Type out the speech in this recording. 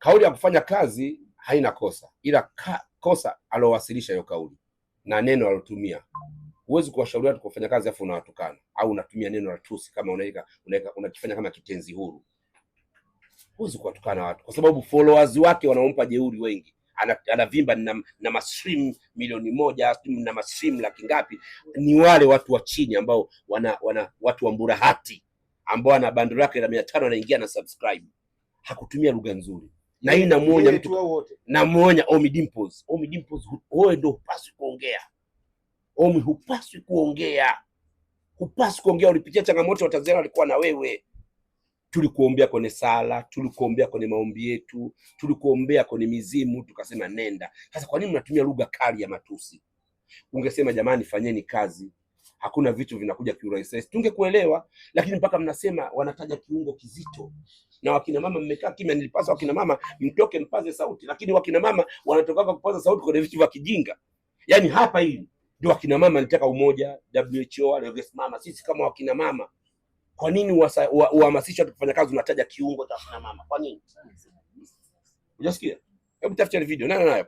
Kauli ya kufanya kazi haina kosa, ila kosa alowasilisha hiyo kauli na neno alotumia. Huwezi kuwashauri watu kufanya kazi afu unawatukana au unatumia neno la tusi kama unakifanya kama kitenzi huru. Huwezi kuwatukana watu kwa sababu followers wake wanaompa jeuri wengi. Anavimba na mastream milioni 1, na mastream laki ngapi. Ni wale watu wa chini ambao wana watu wa Mburahati ambao ana bando lake la 500 anaingia na subscribe. Hakutumia lugha nzuri. Na hii namuonya mtu wote. Namuonya Ommy Dimpoz. Ommy Dimpoz, wewe ndio hupaswi kuongea. Ommy, hupaswi kuongea. Hupaswi kuongea. Ulipitia changamoto wa Tanzania walikuwa na wewe. Tulikuombea kwenye sala, tulikuombea kwenye maombi yetu, tulikuombea kwenye mizimu, tukasema nenda. Sasa kwa nini mnatumia lugha kali ya matusi? Ungesema jamani, fanyeni kazi. Hakuna vitu vinakuja kiurahisi. Tungekuelewa, lakini mpaka mnasema wanataja kiungo kizito. Na wakina mama mmekaa kimya. Nilipaswa wakina mama mtoke mpaze sauti, lakini wakina mama wanatoka kupaza sauti kwenye vitu vya kijinga. Yaani hapa hili ndio wakina mama nitaka umoja, WHO alivyosimama. Sisi kama wakina mama, kwa nini uhamasisha kufanya kazi unataja kiungo cha wakina mama? Kwa nini? Unasikia? Hebu tafuta video. Nani nayo?